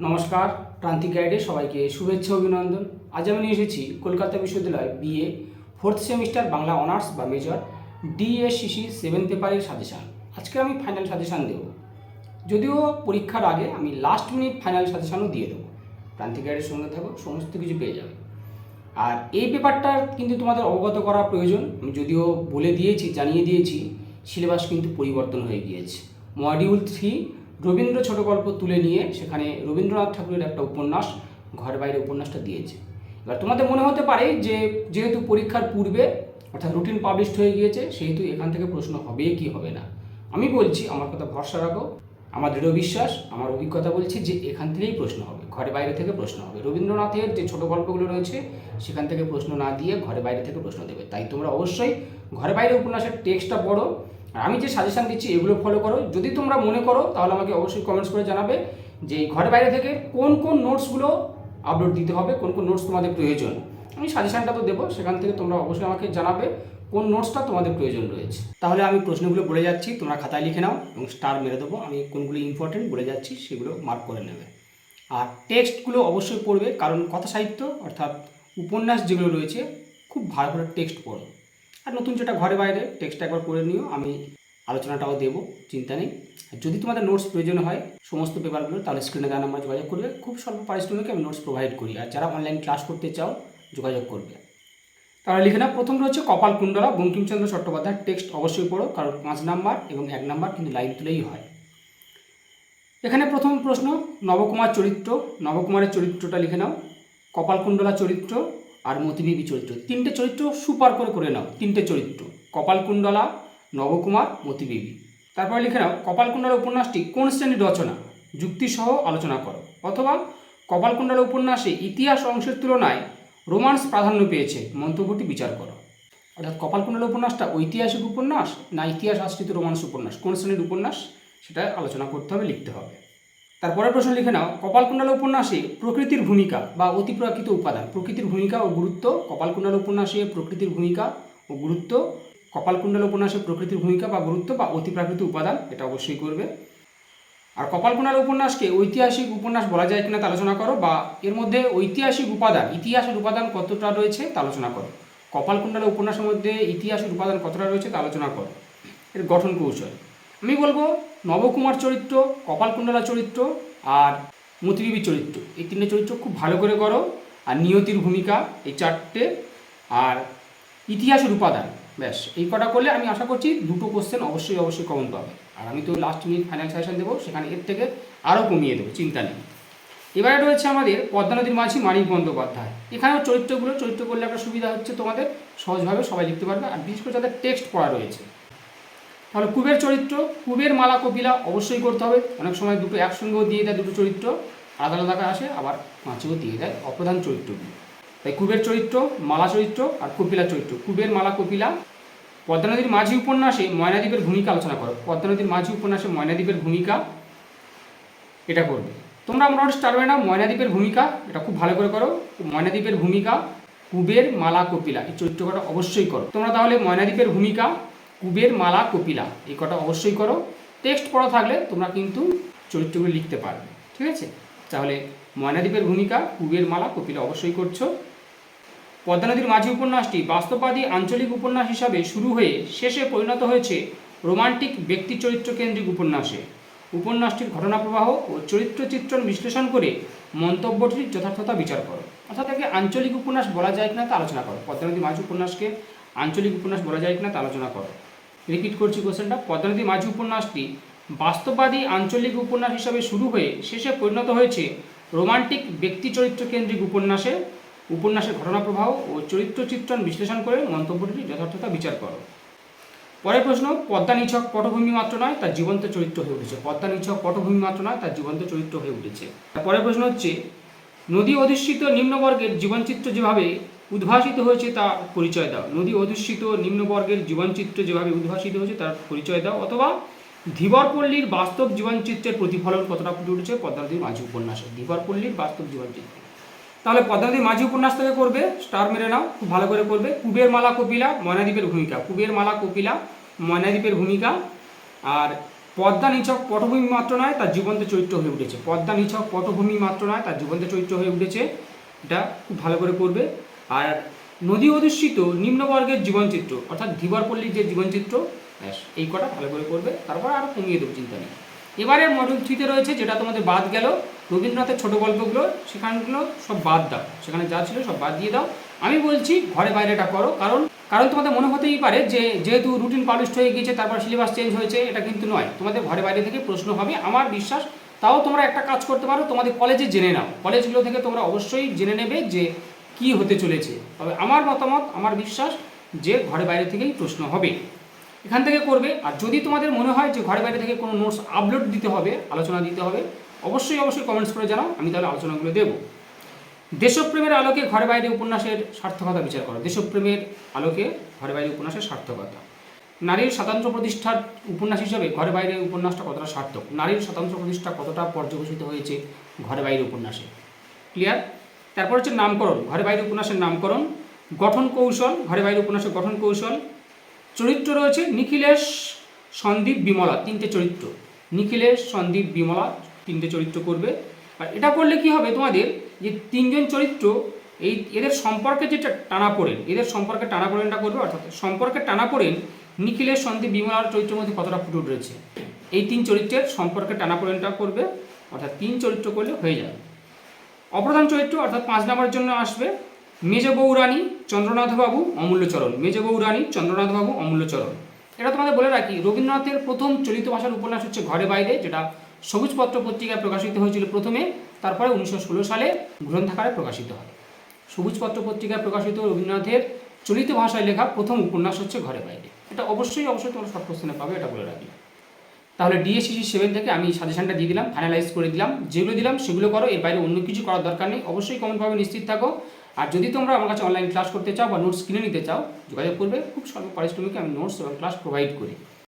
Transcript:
নমস্কার, প্রান্তিক গাইডে সবাইকে শুভেচ্ছা অভিনন্দন। আজ আমি নিয়ে এসেছি কলকাতা বিশ্ববিদ্যালয় BA fourth semester Bangla honours বা মেজর ডিএসসিসি 7 পেপারের সাজেশান। আজকে আমি ফাইনাল সাজেশান দেব, যদিও পরীক্ষার আগে আমি লাস্ট মিনিট ফাইনাল সাজেশানও দিয়ে দেবো। প্রান্তিক গাইডের সঙ্গে থাকো, সমস্ত কিছু পেয়ে যাবে। আর এই পেপারটা কিন্তু তোমাদের অবগত করা প্রয়োজন। আমি যদিও বলে দিয়েছি, জানিয়ে দিয়েছি, সিলেবাস কিন্তু পরিবর্তন হয়ে গিয়েছে। মডিউল 3 রবীন্দ্র ছোট গল্প তুলে নিয়ে সেখানে রবীন্দ্রনাথ ঠাকুরের একটা উপন্যাস ঘর বাইরে উপন্যাসটা দিয়েছে। এবার তোমাদের মনে হতে পারে যে যেহেতু পরীক্ষার পূর্বে অর্থাৎ রুটিন পাবলিশড হয়ে গিয়েছে, সেহেতু এখান থেকে প্রশ্ন হবে কি হবে না। আমি বলছি, আমার কথা ভরসা রাখো, আমার দৃঢ় বিশ্বাস, আমার অভিজ্ঞতা বলছে যে এখান থেকেই প্রশ্ন হবে, ঘরে বাইরে থেকে প্রশ্ন হবে। রবীন্দ্রনাথের যে ছোট গল্পগুলো রয়েছে সেখান থেকে প্রশ্ন না দিয়ে ঘরে বাইরে থেকে প্রশ্ন দেবে। তাই তোমরা অবশ্যই ঘরে বাইরে উপন্যাসের টেক্সটটা পড়ো, আর আমি যে সাজেশান দিচ্ছি এগুলো ফলো করো। যদি তোমরা মনে করো তাহলে আমাকে অবশ্যই কমেন্টস করে জানাবে যে ঘরে বাইরে থেকে কোন কোন নোটসগুলো আপলোড দিতে হবে, কোন কোন নোটস তোমাদের প্রয়োজন। আমি সাজেশানটা তো দেবো, সেখান থেকে তোমরা অবশ্যই আমাকে জানাবে কোন নোটসটা তোমাদের প্রয়োজন রয়েছে। তাহলে আমি প্রশ্নগুলো বলে যাচ্ছি, তোমরা খাতায় লিখে নাও এবং স্টার মেরে দেবো। আমি কোনগুলো ইম্পর্টেন্ট বলে যাচ্ছি সেগুলো মার্ক করে নেবে। আর টেক্সটগুলো অবশ্যই পড়বে, কারণ কথা সাহিত্য অর্থাৎ উপন্যাস যেগুলো রয়েছে খুব ভালো করে টেক্সট পড়ো। আর নতুন যেটা ঘরে বাইরে টেক্সটটা একবার পড়ে নিও, আমি আলোচনাটাও দেবো, চিন্তা নেই। আর যদি তোমাদের নোটস প্রয়োজন হয় সমস্ত পেপারগুলো, তাহলে স্ক্রিনে দেওয়া নাম্বার যোগাযোগ করবে। খুব স্বল্প পারিশ্রমিকে আমি নোটস প্রোভাইড করি। আর যারা অনলাইন ক্লাস করতে চাও যোগাযোগ করবে। তাহলে লিখে নাও, প্রথম রয়েছে কপালকুণ্ডলা, বঙ্কিমচন্দ্র চট্টোপাধ্যায়ের। টেক্সট অবশ্যই পড়ো, কারণ 5 নাম্বার এবং 1 নাম্বার কিন্তু লাইন তুলেই হয়। এখানে প্রথম প্রশ্ন নবকুমার চরিত্র। নবকুমারের চরিত্রটা লিখে নাও। কপালকুণ্ডলা চরিত্র আর মতিবিবি চরিত্র, 3টে চরিত্র সুপার করে নাও। 3টে চরিত্র কপালকুণ্ডলা, নবকুমার, মতিবিবি। তারপরে লিখে নাও কপালকুণ্ডলা উপন্যাসটি কোন শ্রেণীর রচনা, যুক্তিসহ আলোচনা করো। অথবা কপালকুণ্ডলা উপন্যাসে ইতিহাস অংশের তুলনায় রোমান্স প্রাধান্য পেয়েছে, মন্তব্যটি বিচার করো। অর্থাৎ কপালকুণ্ডলা উপন্যাসটা ঐতিহাসিক উপন্যাস না ইতিহাস আশ্রিত রোমান্স উপন্যাস, কোন শ্রেণীর উপন্যাস সেটা আলোচনা করতে হবে, লিখতে হবে। তারপরের প্রশ্ন লিখে নাও কপালকুণ্ডলা উপন্যাসে প্রকৃতির ভূমিকা বা অতিপ্রাকৃত উপাদান। প্রকৃতির ভূমিকা ও গুরুত্ব। কপালকুণ্ডলা উপন্যাসে প্রকৃতির ভূমিকা ও গুরুত্ব। কপালকুণ্ডলা উপন্যাসে প্রকৃতির ভূমিকা বা গুরুত্ব বা অতিপ্রাকৃত উপাদান, এটা অবশ্যই করবে। আর কপালকুণ্ডলা উপন্যাসকে ঐতিহাসিক উপন্যাস বলা যায় কিনা তা আলোচনা করো, বা এর মধ্যে ঐতিহাসিক উপাদান, ইতিহাসের উপাদান কতটা রয়েছে তা আলোচনা করো। কপালকুণ্ডলা উপন্যাসের মধ্যে ইতিহাসের উপাদান কতটা রয়েছে তা আলোচনা করো। এর গঠন কৌশল আমি বলবো নবকুমার চরিত্র, কপালকুণ্ডলা চরিত্র আর মতিবিবি চরিত্র, এই 3টে চরিত্র খুব ভালো করে করো। আর নিয়তির ভূমিকা, এই 4টে, আর ইতিহাসের উপাদান, ব্যাস এই কটা করলে আমি আশা করছি 2টো কোশ্চেন অবশ্যই কমন পাবে। আর আমি তো লাস্ট মিনিট ফাইনাল সাজেশন দেবো, সেখানে এর থেকে আরও কমিয়ে দেবো, চিন্তা নেই। এবারে রয়েছে আমাদের পদ্মা নদীর মাঝি মানিক বন্দ্যোপাধ্যায়। এখানেও চরিত্র করলে একটা সুবিধা হচ্ছে, তোমাদের সহজভাবে সবাই লিখতে পারবে, আর বিশেষ করে যাদের টেক্সট পড়া রয়েছে। তাহলে কুবের চরিত্র, কুবের মালা কপিলা অবশ্যই করতে হবে। অনেক সময় দুটো একসঙ্গেও দিয়ে দেয়, দুটো চরিত্র আলাদা আলাদা আসে, আবার মাঝেও দিয়ে দেয় অপ্রধান চরিত্রগুলো। তাই কুবের চরিত্র, মালা চরিত্র আর কপিলা চরিত্র, কুবের মালা কপিলা। পদ্মা নদীর মাঝি উপন্যাসে ময়নাদ্বীপের ভূমিকা আলোচনা করো। পদ্মা নদীর মাঝি উপন্যাসে ময়নাদ্বীপের ভূমিকা, এটা করবে। তোমরা মোটামুটি স্টার বাই নাও ময়নাদ্বীপের ভূমিকা, এটা খুব ভালো করে করো। ময়নাদ্বীপের ভূমিকা, কুবের মালা কপিলা, এই চরিত্র কটা অবশ্যই করো তোমরা। তাহলে ময়নাদ্বীপের ভূমিকা, কুবের মালা কপিলা, এই কটা অবশ্যই করো। টেক্সট পড়া থাকলে তোমরা কিন্তু চরিত্রগুলো লিখতে পারবে, ঠিক আছে? তাহলে ময়নাদ্বীপের ভূমিকা, কুবের মালা কপিলা অবশ্যই করছো। পদ্মা নদীর মাঝি উপন্যাসটি বাস্তববাদী আঞ্চলিক উপন্যাস হিসাবে শুরু হয়ে শেষে পরিণত হয়েছে রোমান্টিক ব্যক্তি চরিত্র কেন্দ্রিক উপন্যাসে। উপন্যাসটির ঘটনা প্রবাহ ও চরিত্র চিত্রণ বিশ্লেষণ করে মন্তব্যটির যথার্থতা বিচার করো। অর্থাৎ একে আঞ্চলিক উপন্যাস বলা যায় কিনা তা আলোচনা করো। পদ্মা নদীর মাঝি উপন্যাসকে আঞ্চলিক উপন্যাস বলা যায় কিনা তা আলোচনা করো। রিপিট করছি কোশ্চেনটা, পদ্মা নদীর মাঝি উপন্যাসটি বাস্তববাদী আঞ্চলিক উপন্যাস হিসাবে শুরু হয়ে শেষে পরিণত হয়েছে রোমান্টিক ব্যক্তি চরিত্র কেন্দ্রিক উপন্যাসে। উপন্যাসের ঘটনা প্রবাহ ও চরিত্র চিত্রণ বিশ্লেষণ করে মন্তব্যটির যথার্থতা বিচার করো। পরের প্রশ্ন, পদ্মা নিছক পটভূমি মাত্র নয়, তার জীবন্ত চরিত্র হয়ে উঠেছে। পদ্মা নিছক পটভূমি মাত্র নয়, তার জীবন্ত চরিত্র হয়ে উঠেছে। পরের প্রশ্ন হচ্ছে, নদী অধিষ্ঠিত নিম্নবর্গের জীবনচিত্র যেভাবে উদ্ভাসিত হয়েছে তা পরিচয় দাও। নদী অধিষ্ঠিত নিম্নবর্গের জীবনচিত্র যেভাবে উদ্ভাসিত হয়েছে তার পরিচয় দাও। অথবা ধীবরপল্লীর বাস্তব জীবনচিত্রের প্রতিফলন কতটা ফুটে উঠেছে পদ্মা নদীর মাঝি উপন্যাসে। ধীবরপল্লীর বাস্তব জীবনচিত্র। তাহলে পদ্মা নদীর মাঝি উপন্যাস থেকে করবে, স্টার মেরে নাও, খুব ভালো করে করবে। কুবের মালা কপিলা, ময়নাদ্বীপের ভূমিকা। কুবের মালা কপিলা, ময়নাদ্বীপের ভূমিকা। আর পদ্মা নিছক পটভূমি মাত্র নয়, তার জীবন্ত চরিত্র হয়ে উঠেছে। পদ্মা নিছক পটভূমি মাত্র নয়, তার জীবন্ত চরিত্র হয়ে উঠেছে। এটা খুব ভালো করে করবে। আর নদী অধিষ্ঠিত নিম্নবর্গের জীবনচিত্র, অর্থাৎ ধীবরপল্লীর যে জীবনচিত্র, ব্যাস এই কটা ভালো করে করবে। তারপর আরও কমিয়ে দেবো, চিন্তা নেই। এবারে মডেল 3-তে রয়েছে, যেটা তোমাদের বাদ গেল, রবীন্দ্রনাথের ছোট গল্পগুলো, সেখানগুলো সব বাদ দাও, সেখানে যা ছিল সব বাদ দিয়ে দাও। আমি বলছি ঘরে বাইরেটা করো, কারণ তোমাদের মনে হতেই পারে যে যেহেতু রুটিন পাবলিশ হয়ে গিয়েছে তারপর সিলেবাস চেঞ্জ হয়েছে, এটা কিন্তু নয়। তোমাদের ঘরে বাইরে থেকে প্রশ্ন হবে আমার বিশ্বাস। তাও তোমরা একটা কাজ করতে পারো, তোমাদের কলেজে জেনে নাও, কলেজগুলো থেকে তোমরা অবশ্যই জেনে নেবে যে কি হতে চলেছে। তবে আমার মতামত, আমার বিশ্বাস যে ঘরে বাইরে থেকেই প্রশ্ন হবে, এখান থেকে করবে। আর যদি তোমাদের মনে হয় যে ঘরে বাইরে থেকে কোনো নোটস আপলোড দিতে হবে, আলোচনা দিতে হবে, অবশ্যই কমেন্টস করে জানাও, আমি তাহলে আলোচনাগুলো দেবো। দেশপ্রেমের আলোকে ঘরে বাইরে উপন্যাসের সার্থকতা বিচার করো। দেশপ্রেমের আলোকে ঘরে বাইরে উপন্যাসের সার্থকতা। নারীর স্বাতন্ত্র্য প্রতিষ্ঠার উপন্যাস হিসেবে ঘরে বাইরে উপন্যাসটা কতটা সার্থক, নারীর স্বাতন্ত্র্য প্রতিষ্ঠা কতটা পর্যবেসিত হয়েছে ঘরে বাইরে উপন্যাসে, ক্লিয়ার। তারপর হচ্ছে নামকরণ, ঘরে বাইরে উপন্যাসের নামকরণ। গঠন কৌশল, ঘরে বাইরে উপন্যাসের গঠন কৌশল। চরিত্র রয়েছে নিখিলেশ, সন্দীপ, বিমলা, 3টে চরিত্র। নিখিলেশ, সন্দীপ, বিমলা 3টে চরিত্র করবে। আর এটা করলে কি হবে, তোমাদের যে 3জন চরিত্র, এদের সম্পর্কে যেটা টানাপোড়েন, এদের সম্পর্কে টানাপোড়েনটা করবে। অর্থাৎ সম্পর্কে টানাপোড়েন নিখিলেশ, সন্দীপ, বিমলার চরিত্রের মধ্যে কতটা ফুটে উঠেছে, এই 3 চরিত্রের সম্পর্কে টানাপোড়েনটা করবে। অর্থাৎ 3 চরিত্র করলে হয়ে যাবে। অপ্রধান চরিত্র অর্থাৎ 5 নম্বরের জন্য আসবে মেজ বৌরানী, চন্দ্রনাথবাবু, অমূল্যচরণ। মেজ বৌরানী, চন্দ্রনাথবাবু, অমূল্যচরণ। এটা তোমাদের বলে রাখি, রবীন্দ্রনাথের প্রথম চলিত ভাষার উপন্যাস হচ্ছে ঘরে বাইরে, যেটা সবুজপত্র পত্রিকায় প্রকাশিত হয়েছিল প্রথমে, তারপরে 1916 সালে গ্রন্থাকারে প্রকাশিত হয়। সবুজপত্র পত্রিকায় প্রকাশিত রবীন্দ্রনাথের চলিত ভাষায় লেখা প্রথম উপন্যাস হচ্ছে ঘরে বাইরে। এটা অবশ্যই তোমরা শর্ট কোশ্চেনে পাবে, এটা বলে রাখি। তাহলে ডিএসসিসি 7 থেকে আমি সাজেশনটা দিয়ে দিলাম, ফাইনালাইজ করে দিলাম। যেগুলো দিলাম সেগুলো করো, এর বাইরে অন্য কিছু করার দরকার নেই। অবশ্যই কমেন্ট পাবে, নিশ্চিত থাকো। আর যদি তোমরা আমার কাছে অনলাইন ক্লাস করতে চাও বা নোটস কিনে নিতে চাও, যোগাযোগ করবে। খুব স্বল্প পারিশ্রমিকে আমি নোটস এবং ক্লাস প্রোভাইড করি।